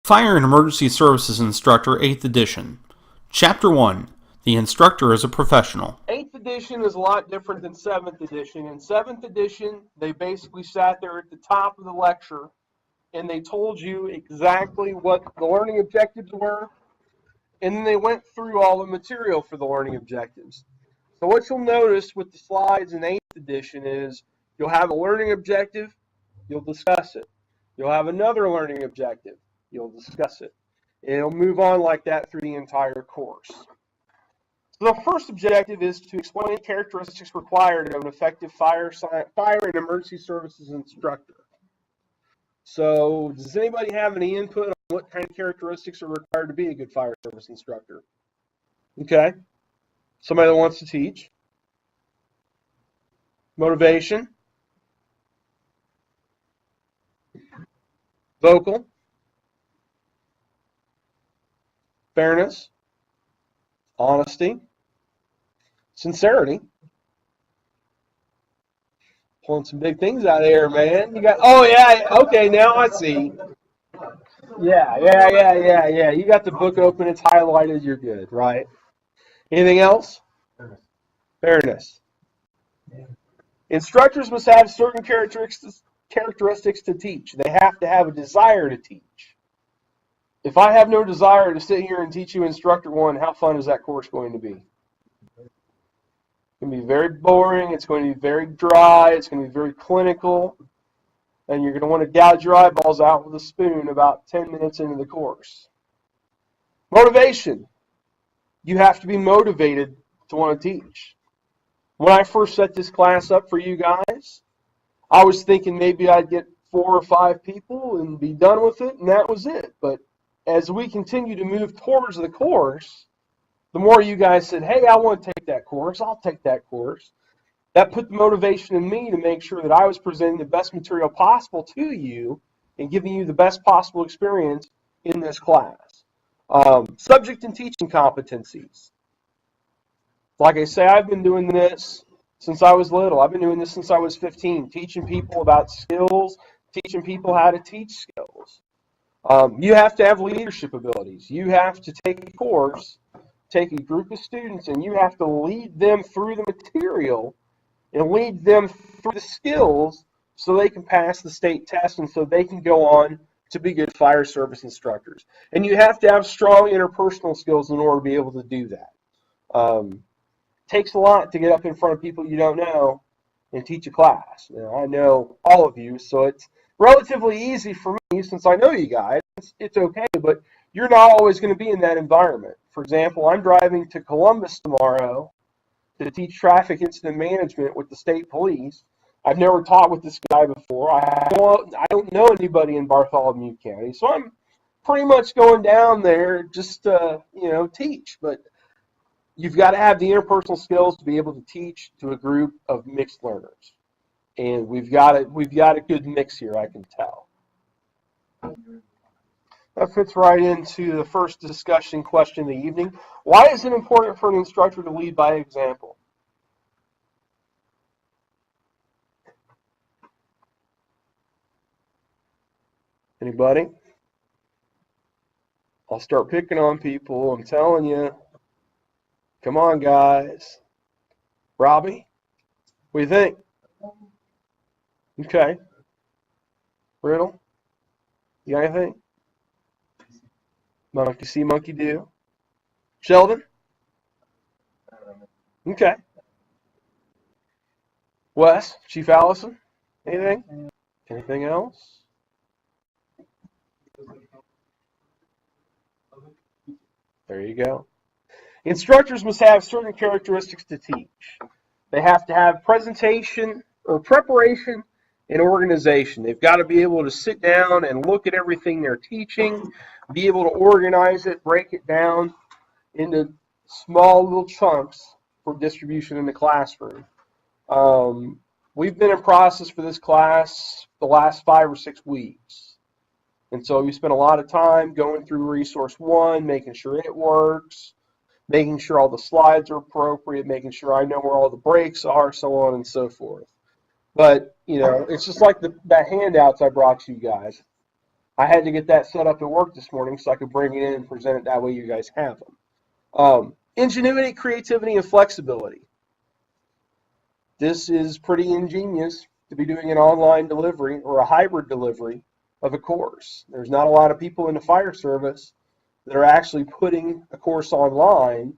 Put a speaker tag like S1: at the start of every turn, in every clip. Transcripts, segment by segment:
S1: Fire and Emergency Services Instructor, 8th edition. Chapter 1, The Instructor as a Professional.
S2: 8th edition is a lot different than 7th edition. In 7th edition, they basically sat there at the top of the lecture and they told you exactly what the learning objectives were, and then they went through all the material for the learning objectives. So what you'll notice with the slides in 8th edition is you'll have a learning objective, you'll discuss it. You'll have another learning objective, you'll discuss it. And it'll move on like that through the entire course. So the first objective is to explain characteristics required of an effective fire and emergency services instructor. So does anybody have any input on what kind of characteristics are required to be a good fire service instructor? Okay. Somebody that wants to teach. Motivation. Vocal. Fairness. Honesty. Sincerity. Pulling some big things out of here, man. You got, oh yeah, okay, now I see. Yeah. You got the book open, it's highlighted, you're good, right? Anything else? Fairness. Instructors must have certain characteristics to teach. They have to have a desire to teach. If I have no desire to sit here and teach you Instructor 1, how fun is that course going to be? It's going to be very boring, it's going to be very dry, it's going to be very clinical, and you're going to want to gouge your eyeballs out with a spoon about 10 minutes into the course. Motivation. You have to be motivated to want to teach. When I first set this class up for you guys, I was thinking maybe I'd get 4 or 5 people and be done with it, and that was it. But as we continue to move towards the course, the more you guys said, hey, I want to take that course, I'll take that course. That put the motivation in me to make sure that I was presenting the best material possible to you and giving you the best possible experience in this class. Subject and teaching competencies. Like I say, I've been doing this since I was little. I've been doing this since I was 15, teaching people about skills, teaching people how to teach skills. You have to have leadership abilities. You have to take a course, take a group of students, and you have to lead them through the material and lead them through the skills so they can pass the state test and so they can go on to be good fire service instructors. And you have to have strong interpersonal skills in order to be able to do that. Takes a lot to get up in front of people you don't know and teach a class. You know, I know all of you, so it's relatively easy for me since I know you guys. It's okay, but you're not always going to be in that environment. For example, I'm driving to Columbus tomorrow to teach traffic incident management with the state police. I've never taught with this guy before. I don't know anybody in Bartholomew County, so I'm pretty much going down there just to, teach. But you've got to have the interpersonal skills to be able to teach to a group of mixed learners, and we've got a good mix here, I can tell. That fits right into the first discussion question of the evening. Why is it important for an instructor to lead by example? Anybody? I'll start picking on people, I'm telling you. Come on, guys. Robbie? What do you think? Okay. Riddle? You got anything? Monkey see, monkey do. Sheldon? Okay. Wes? Chief Allison? Anything? Anything else? There you go. Instructors must have certain characteristics to teach. They have to have preparation and organization. They've got to be able to sit down and look at everything they're teaching, be able to organize it, break it down into small little chunks for distribution in the classroom. We've been in process for this class the last 5 or 6 weeks. And so we spent a lot of time going through Resource 1, making sure it works, making sure all the slides are appropriate, making sure I know where all the breaks are, so on and so forth. But, it's just like that handouts I brought you guys. I had to get that set up at work this morning so I could bring it in and present it that way you guys have them. Ingenuity, creativity, and flexibility. This is pretty ingenious to be doing an online delivery or a hybrid delivery of a course. There's not a lot of people in the fire service that are actually putting a course online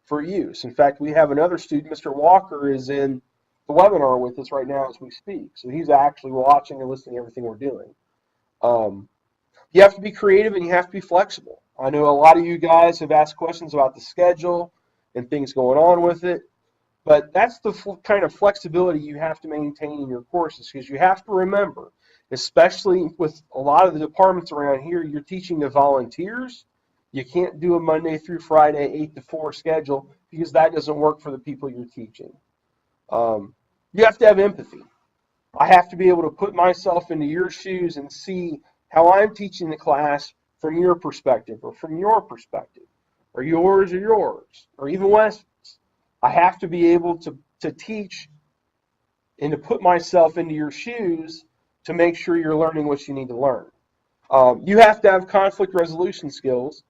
S2: for use. In fact, we have another student, Mr. Walker, is in the webinar with us right now as we speak. So he's actually watching and listening to everything we're doing. You have to be creative and you have to be flexible. I know a lot of you guys have asked questions about the schedule and things going on with it, but that's the kind of flexibility you have to maintain in your courses, because you have to remember, especially with a lot of the departments around here, you're teaching the volunteers. You can't do a Monday through Friday 8 to 4 schedule because that doesn't work for the people you're teaching. You have to have empathy. I have to be able to put myself into your shoes and see how I'm teaching the class from your perspective or from your perspective or yours, or even Wes's. I have to be able to teach and to put myself into your shoes to make sure you're learning what you need to learn. You have to have conflict resolution skills,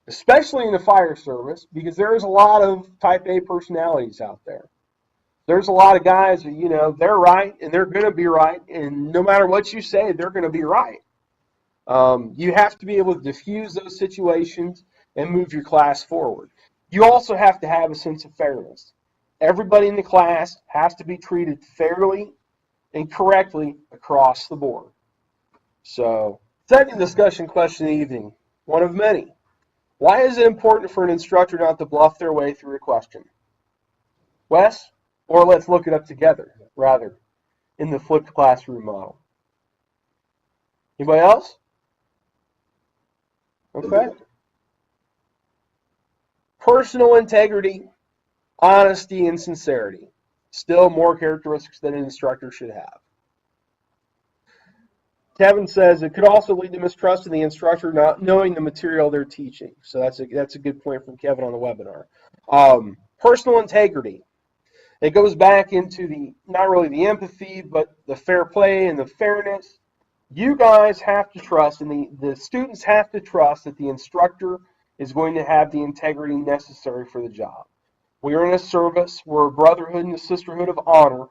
S2: especially in the fire service, because there's a lot of type A personalities out there. There's a lot of guys that, you know, they're right and they're going to be right, and no matter what you say, they're going to be right. You have to be able to diffuse those situations and move your class forward. You also have to have a sense of fairness. Everybody in the class has to be treated fairly and correctly across the board. So, second discussion question of the evening, one of many. Why is it important for an instructor not to bluff their way through a question? Wes? Or let's look it up together, rather, in the flipped classroom model. Anybody else? Okay. Personal integrity, honesty, and sincerity. Still more characteristics that an instructor should have. Kevin says it could also lead to mistrust in the instructor not knowing the material they're teaching. So that's a good point from Kevin on the webinar. Personal integrity. It goes back into the, not really the empathy, but the fair play and the fairness. You guys have to trust, and the students have to trust that the instructor is going to have the integrity necessary for the job. We are in a service, we're a brotherhood and a sisterhood of honor,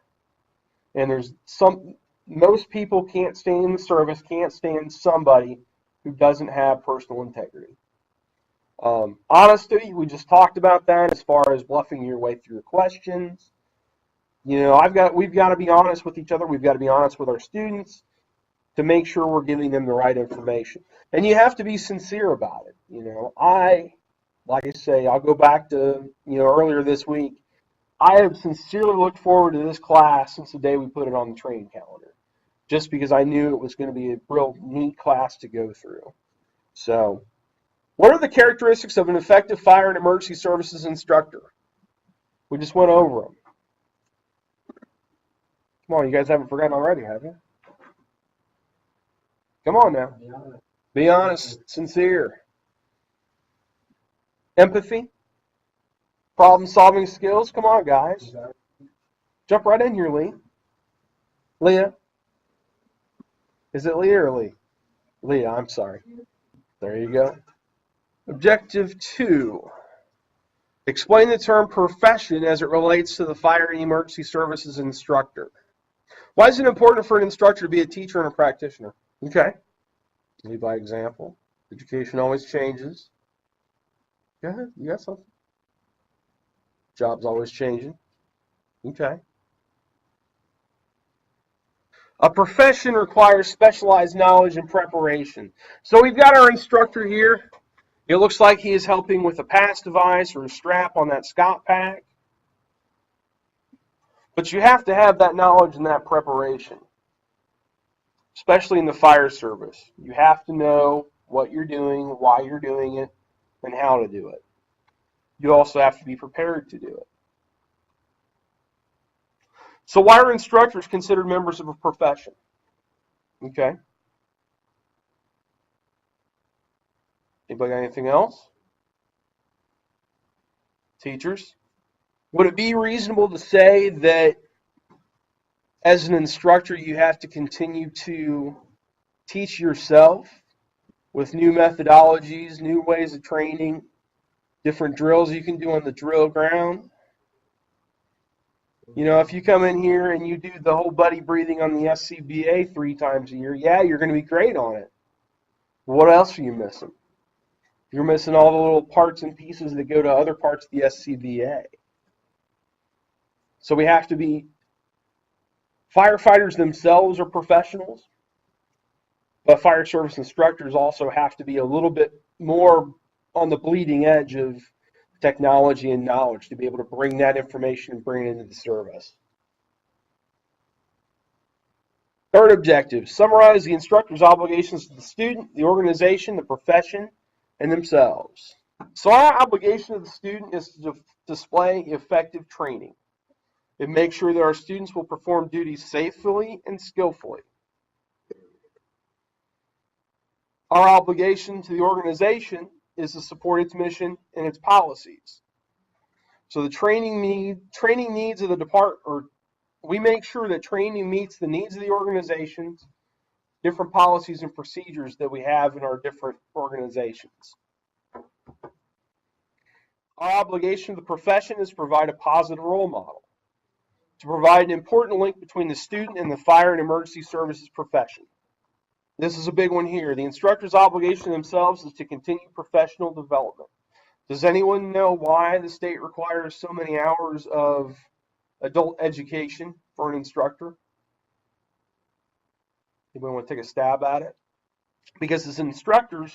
S2: and most people can't stand in the service, can't stand somebody who doesn't have personal integrity. Honesty, we just talked about that as far as bluffing your way through questions. You know, we've got to be honest with each other. We've got to be honest with our students to make sure we're giving them the right information. And you have to be sincere about it. You know, like I say, I'll go back to, earlier this week. I have sincerely looked forward to this class since the day we put it on the training calendar, just because I knew it was going to be a real neat class to go through. So, what are the characteristics of an effective fire and emergency services instructor? We just went over them. Come on, you guys haven't forgotten already, have you? Come on now. Be honest, sincere. Empathy. Problem-solving skills. Come on, guys. Jump right in here, Lee. Leah. Is it Leah or Lee? Leah, I'm sorry. There you go. Objective 2. Explain the term profession as it relates to the fire and emergency services instructor. Why is it important for an instructor to be a teacher and a practitioner? Okay. Lead by example. Education always changes. Go ahead. You got something? Job's always changing. Okay. A profession requires specialized knowledge and preparation. So we've got our instructor here. It looks like he is helping with a pass device or a strap on that Scott pack. But you have to have that knowledge and that preparation, especially in the fire service. You have to know what you're doing, why you're doing it, and how to do it. You also have to be prepared to do it. So why are instructors considered members of a profession? Okay. Anybody got anything else? Teachers? Would it be reasonable to say that as an instructor you have to continue to teach yourself with new methodologies, new ways of training, different drills you can do on the drill ground. You know, if you come in here and you do the whole buddy breathing on the SCBA 3 times a year, yeah, you're going to be great on it. What else are you missing? You're missing all the little parts and pieces that go to other parts of the SCBA. So we have to be, firefighters themselves are professionals, but fire service instructors also have to be a little bit more on the bleeding edge of technology and knowledge to be able to bring that information and bring it into the service. Third objective, summarize the instructor's obligations to the student, the organization, the profession, and themselves. So our obligation to the student is to display effective training. It makes sure that our students will perform duties safely and skillfully. Our obligation to the organization is to support its mission and its policies. So the training needs of the department, or we make sure that training meets the needs of the organizations, different policies and procedures that we have in our different organizations. Our obligation to the profession is to provide a positive role model, to provide an important link between the student and the fire and emergency services profession. This is a big one here. The instructor's obligation themselves is to continue professional development. Does anyone know why the state requires so many hours of adult education for an instructor? Anybody want to take a stab at it? Because as instructors,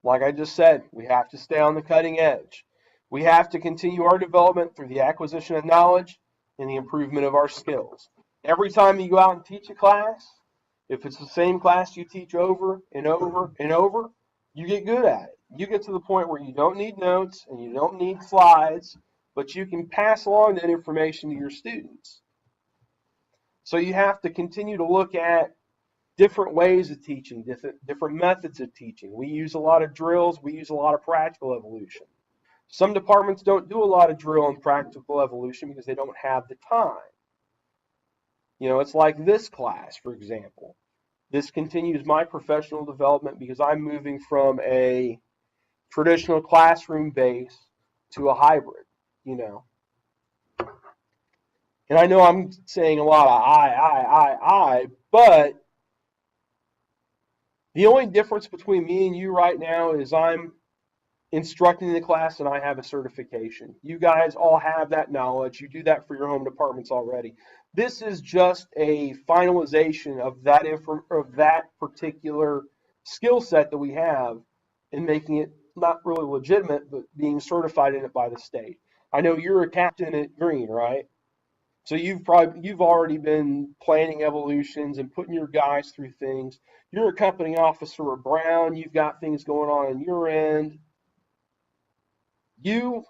S2: like I just said, we have to stay on the cutting edge. We have to continue our development through the acquisition of knowledge and the improvement of our skills. Every time you go out and teach a class, if it's the same class you teach over and over and over, you get good at it. You get to the point where you don't need notes and you don't need slides, but you can pass along that information to your students. So you have to continue to look at different ways of teaching, different methods of teaching. We use a lot of drills. We use a lot of practical evolution. Some departments don't do a lot of drill and practical evolution because they don't have the time. You know, it's like this class, for example. This continues my professional development because I'm moving from a traditional classroom base to a hybrid, you know. And I know I'm saying a lot of I, but the only difference between me and you right now is I'm instructing the class and I have a certification. You guys all have that knowledge. You do that for your home departments already. This is just a finalization of that particular skill set that we have and making it not really legitimate, but being certified in it by the state. I know you're a captain at Green, right? So you've already been planning evolutions and putting your guys through things. You're a company officer at Brown. You've got things going on your end. Yes,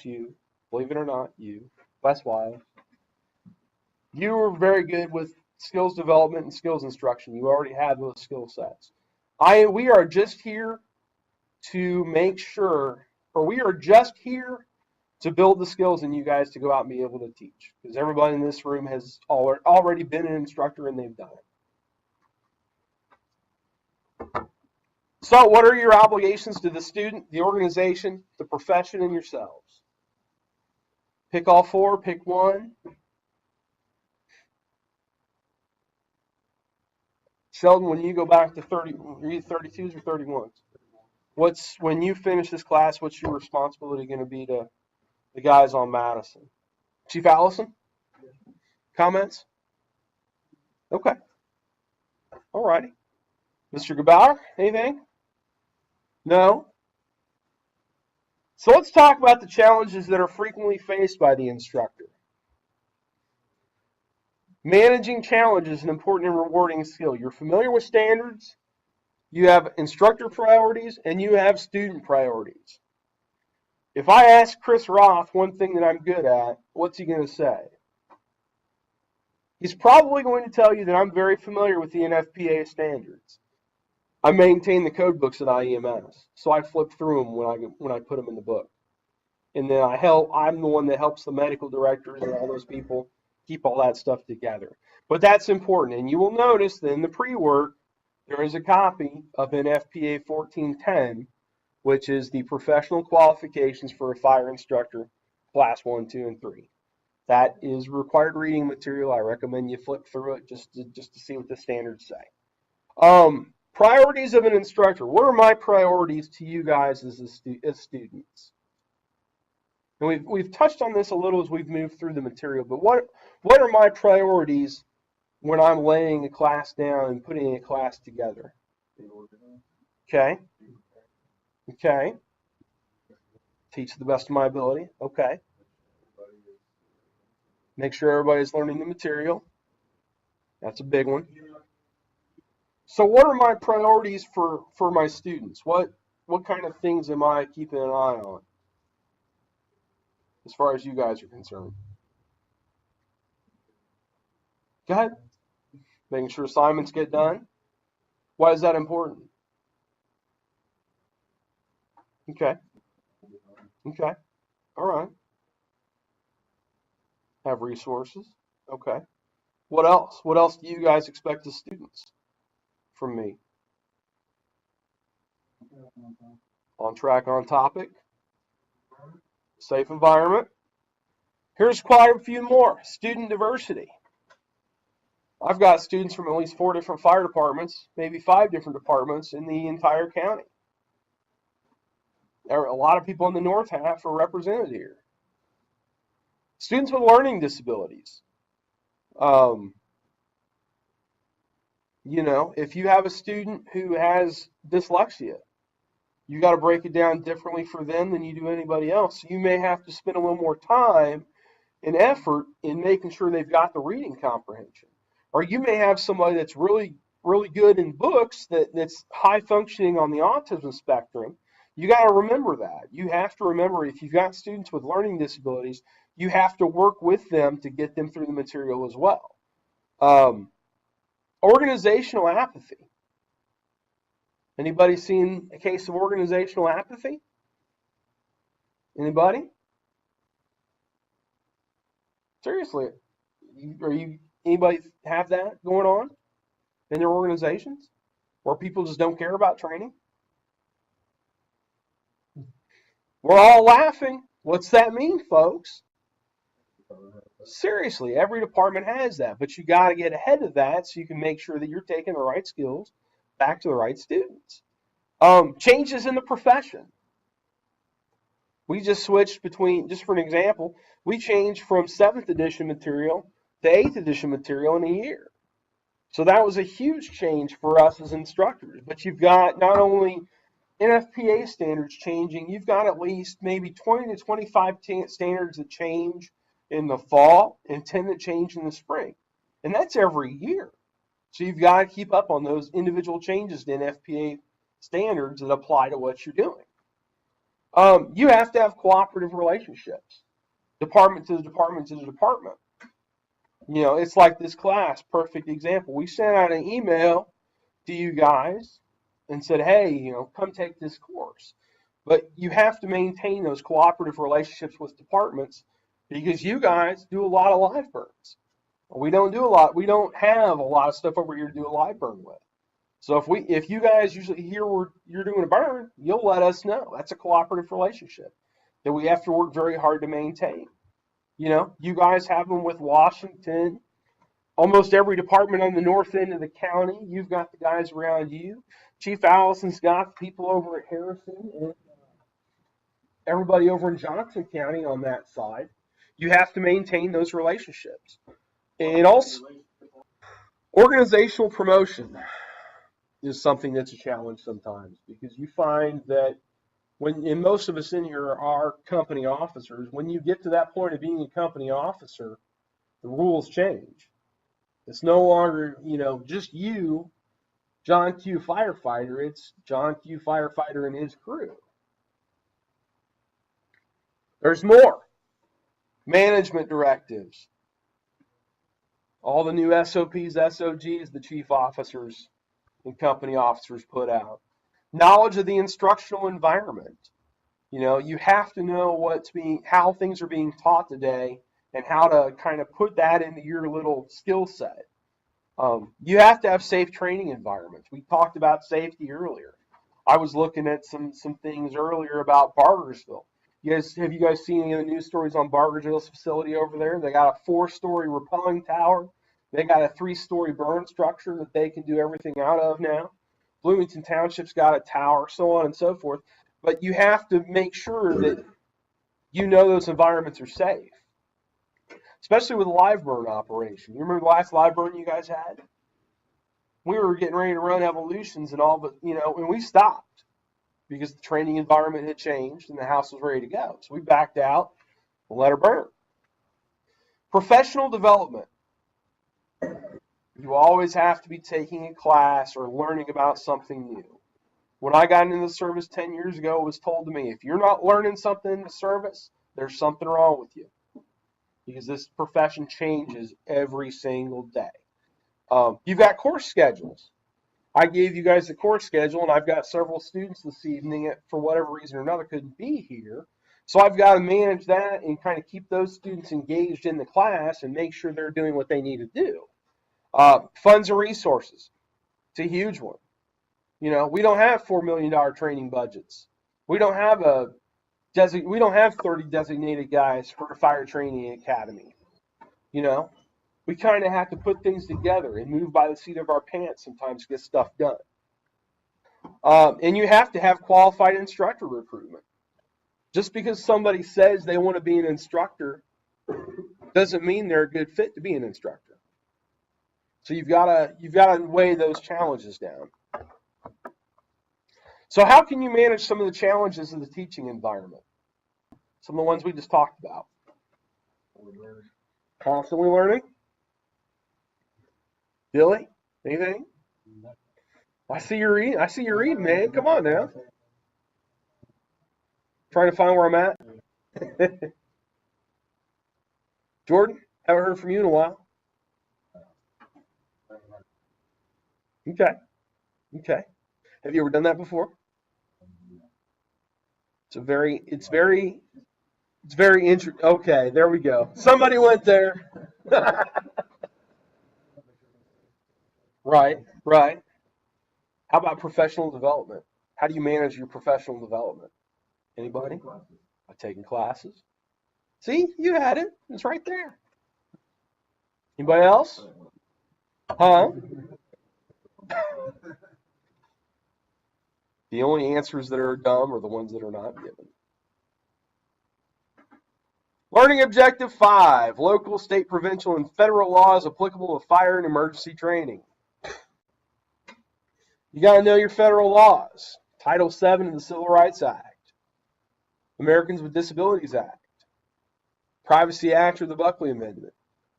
S2: you, believe it or not, you, that's why. You are very good with skills development and skills instruction. You already have those skill sets. We are just here to make sure, or we are just here to build the skills in you guys to go out and be able to teach. Because everybody in this room has already been an instructor and they've done it. So what are your obligations to the student, the organization, the profession, and yourselves? Pick all four, pick one. Sheldon, when you go back to 30, are you 32s or 31s? When you finish this class, what's your responsibility going to be to the guys on Madison? Chief Allison? Comments? Okay. All righty. Mr. Gebauer, anything? No? So let's talk about the challenges that are frequently faced by the instructor. Managing challenge is an important and rewarding skill. You're familiar with standards, you have instructor priorities, and you have student priorities. If I ask Chris Roth one thing that I'm good at, what's he going to say? He's probably going to tell you that I'm very familiar with the Nfpa standards. I maintain the code books at IEMS, so I flip through them when I put them in the book. And then I'm the one that helps the medical directors and all those people keep all that stuff together. But that's important. And you will notice that in the pre-work, there is a copy of Nfpa 1410, which is the professional qualifications for a fire instructor, class 1, 2, and 3. That is required reading material. I recommend you flip through it just to see what the standards say. Priorities of an instructor. What are my priorities to you guys as students? And we've touched on this a little as we've moved through the material, but what are my priorities when I'm laying a class down and putting a class together? Okay. Okay. Teach to the best of my ability. Okay. Make sure everybody's learning the material. That's a big one. So what are my priorities for my students? What kind of things am I keeping an eye on as far as you guys are concerned? Go ahead. Making sure assignments get done. Why is that important? Okay. Okay. All right. Have resources. Okay. What else? What else do you guys expect as students from me? On track, on topic. Safe environment. Here's quite a few more. Student diversity. I've got students from at least 4 different fire departments, maybe 5 different departments in the entire county. A lot of people in the north half are represented here. Students with learning disabilities. You know, if you have a student who has dyslexia, you got to break it down differently for them than you do anybody else. So you may have to spend a little more time and effort in making sure they've got the reading comprehension. Or you may have somebody that's really good in books that's high functioning on the autism spectrum. You got to remember that. You have to remember if you've got students with learning disabilities, you have to work with them to get them through the material as well. Organizational apathy. Anybody seen a case of organizational apathy? Anybody? Seriously, anybody have that going on in their organizations where people just don't care about training? We're all laughing. What's that mean, folks? Seriously, every department has that, but you got to get ahead of that so you can make sure that you're taking the right skills back to the right students. Changes in the profession. We just switched between, just for an example, we changed from 7th edition material to 8th edition material in a year. So that was a huge change for us as instructors. But you've got not only Nfpa standards changing, you've got at least maybe 20 to 25 standards that change in the fall and 10 that change in the spring. And that's every year. So you've got to keep up on those individual changes to Nfpa standards that apply to what you're doing. You have to have cooperative relationships, department to the department to the department. You know, it's like this class, perfect example. We sent out an email to you guys and said, hey, you know, come take this course. But you have to maintain those cooperative relationships with departments because you guys do a lot of live burns. We don't do a lot. We don't have a lot of stuff over here to do a live burn with. So if you guys usually hear you're doing a burn, you'll let us know. That's a cooperative relationship that we have to work very hard to maintain. You know, you guys have them with Washington. Almost every department on the north end of the county, you've got the guys around you. Chief Allison's got people over at Harrison and everybody over in Johnson County on that side. You have to maintain those relationships. And also, organizational promotion is something that's a challenge sometimes because you find that and most of us in here are company officers, when you get to that point of being a company officer, the rules change. It's no longer, you know, just you, John Q. firefighter. It's John Q. firefighter and his crew. There's more. Management directives. All the new SOPs, SOGs, the chief officers and company officers put out. Knowledge of the instructional environment. You know, you have to know how things are being taught today and how to kind of put that into your little skill set. You have to have safe training environments. We talked about safety earlier. I was looking at some things earlier about Bargersville. Have you guys seen any of the news stories on Bargersville's facility over there? They got a 4-story rappelling tower. They got a 3-story burn structure that they can do everything out of now. Bloomington Township's got a tower, so on and so forth. But you have to make sure that you know those environments are safe, especially with a live burn operation. You remember the last live burn you guys had? We were getting ready to run evolutions and all, but and we stopped because the training environment had changed and the house was ready to go. So we backed out and let her burn. Professional development. You always have to be taking a class or learning about something new. When I got into the service 10 years ago, it was told to me, if you're not learning something in the service, there's something wrong with you. Because this profession changes every single day. You've got course schedules. I gave you guys the course schedule, and I've got several students this evening that, for whatever reason or another, couldn't be here. So I've got to manage that and kind of keep those students engaged in the class and make sure they're doing what they need to do. Funds and resources. It's a huge one. We don't have $4 million training budgets. We don't have 30 designated guys for a fire training academy. We kind of have to put things together and move by the seat of our pants sometimes to get stuff done. And you have to have qualified instructor recruitment. Just because somebody says they want to be an instructor doesn't mean they're a good fit to be an instructor. So you've got to weigh those challenges down. So how can you manage some of the challenges of the teaching environment? Some of the ones we just talked about. Constantly learning. Billy, anything? I see you're reading, man. Come on now. Trying to find where I'm at. Jordan, haven't heard from you in a while. Okay. Have you ever done that before? It's very interesting. Okay, there we go. Somebody went there. Right. How about professional development? How do you manage your professional development? Anybody? I've taken classes. See, you had it. It's right there. Anybody else? Huh? The only answers that are dumb are the ones that are not given. Learning Objective 5, local, state, provincial, and federal laws applicable to fire and emergency training. You got to know your federal laws. Title 7 of the Civil Rights Act. Americans with Disabilities Act. Privacy Act or the Buckley Amendment.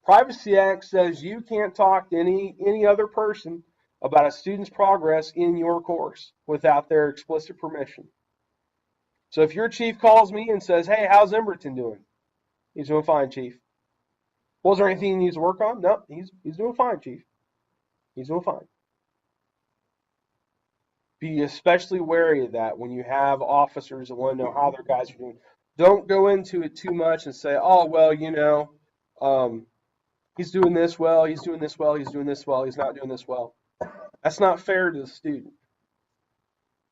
S2: Privacy Act says you can't talk to any other person about a student's progress in your course without their explicit permission. So if your chief calls me and says, hey, how's Emberton doing? He's doing fine, chief. Was there anything he needs to work on? No, he's doing fine, chief. He's doing fine. Be especially wary of that when you have officers that want to know how their guys are doing. Don't go into it too much and say, oh, well, he's doing this well, he's doing this well, he's doing this well, he's not doing this well. That's not fair to the student.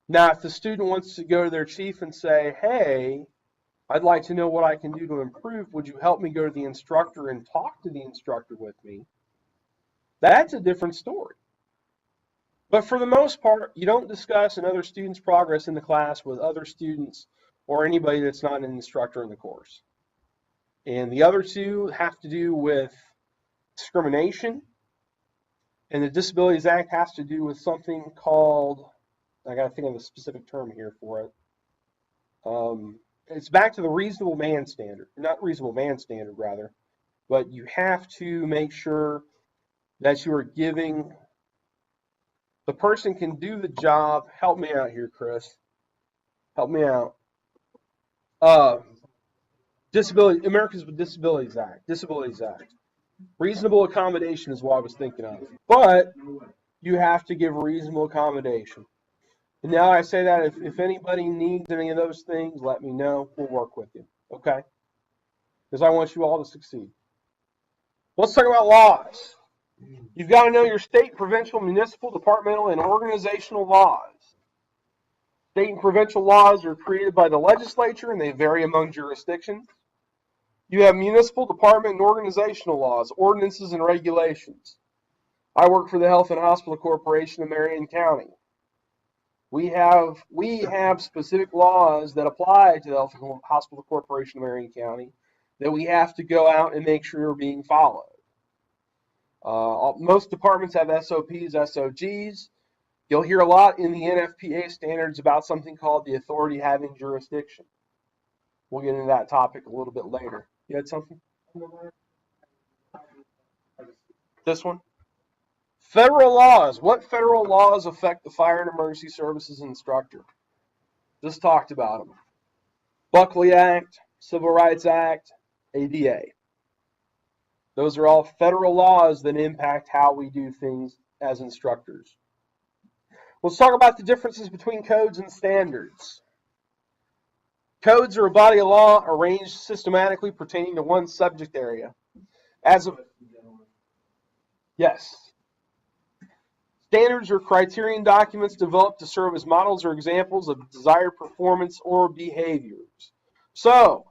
S2: Now, if the student wants to go to their chief and say, hey, I'd like to know what I can do to improve, would you help me go to the instructor and talk to the instructor with me? That's a different story. But for the most part, you don't discuss another student's progress in the class with other students or anybody that's not an instructor in the course. And the other two have to do with discrimination. And the Disabilities Act has to do with something called, I got to think of a specific term here for it. It's back to the reasonable man standard. Not reasonable man standard, rather. But you have to make sure that you are giving, the person can do the job. Help me out here, Chris. Help me out. Americans with Disabilities Act. Disabilities Act. Reasonable accommodation is what I was thinking of. But you have to give reasonable accommodation. And now I say that if anybody needs any of those things, let me know. We'll work with you. Okay? Because I want you all to succeed. Let's talk about laws. You've got to know your state, provincial, municipal, departmental, and organizational laws. State and provincial laws are created by the legislature, and they vary among jurisdictions. You have municipal, department, and organizational laws, ordinances, and regulations. I work for the Health and Hospital Corporation of Marion County. We have specific laws that apply to the Health and Hospital Corporation of Marion County that we have to go out and make sure are being followed. Most departments have SOPs, SOGs. You'll hear a lot in the Nfpa standards about something called the authority having jurisdiction. We'll get into that topic a little bit later. You had something? This one? Federal laws. What federal laws affect the Fire and Emergency Services instructor? Just talked about them. Buckley Act, Civil Rights Act, ADA. Those are all federal laws that impact how we do things as instructors. Let's talk about the differences between codes and standards. Codes are a body of law arranged systematically pertaining to one subject area. Yes. Standards are criterion documents developed to serve as models or examples of desired performance or behaviors. So,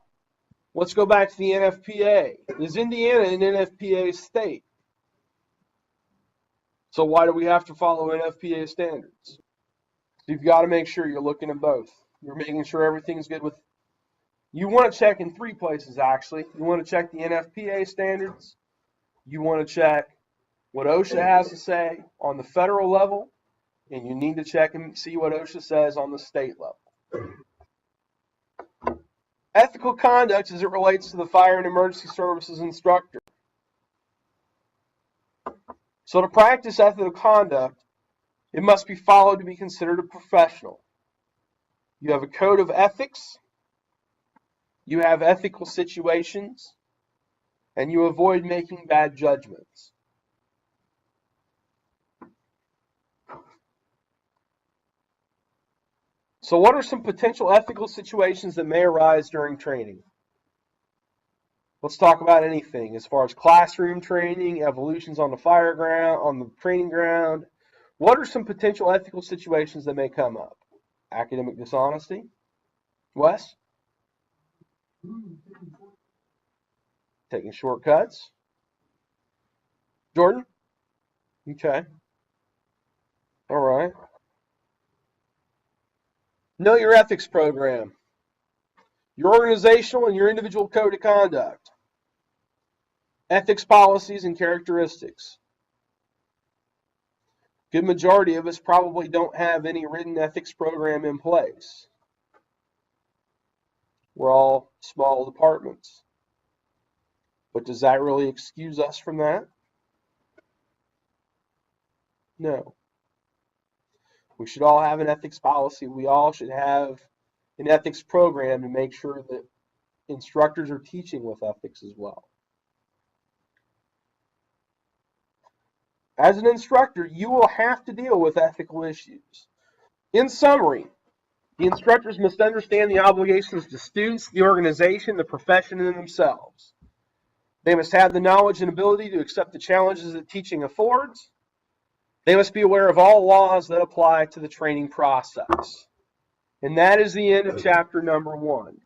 S2: let's go back to the Nfpa. Is Indiana an Nfpa state? So why do we have to follow Nfpa standards? You've got to make sure you're looking at both. You're making sure everything's good with. You want to check in 3 places, actually. You want to check the Nfpa standards. You want to check what OSHA has to say on the federal level. And you need to check and see what OSHA says on the state level. Ethical conduct as it relates to the Fire and Emergency Services instructor. So to practice ethical conduct, it must be followed to be considered a professional. You have a code of ethics, you have ethical situations, and you avoid making bad judgments. So what are some potential ethical situations that may arise during training? Let's talk about anything as far as classroom training, evolutions on the fire ground, on the training ground. What are some potential ethical situations that may come up? Academic dishonesty? Wes? Taking shortcuts? Jordan? Okay. All right. Know your ethics program. Your organizational and your individual code of conduct. Ethics policies and characteristics. Good majority of us probably don't have any written ethics program in place. We're all small departments. But does that really excuse us from that? No. We should all have an ethics policy. We all should have an ethics program to make sure that instructors are teaching with ethics as well. As an instructor, you will have to deal with ethical issues. In summary, the instructors must understand the obligations to students, the organization, the profession, and themselves. They must have the knowledge and ability to accept the challenges that teaching affords. They must be aware of all laws that apply to the training process. And that is the end of chapter number 1.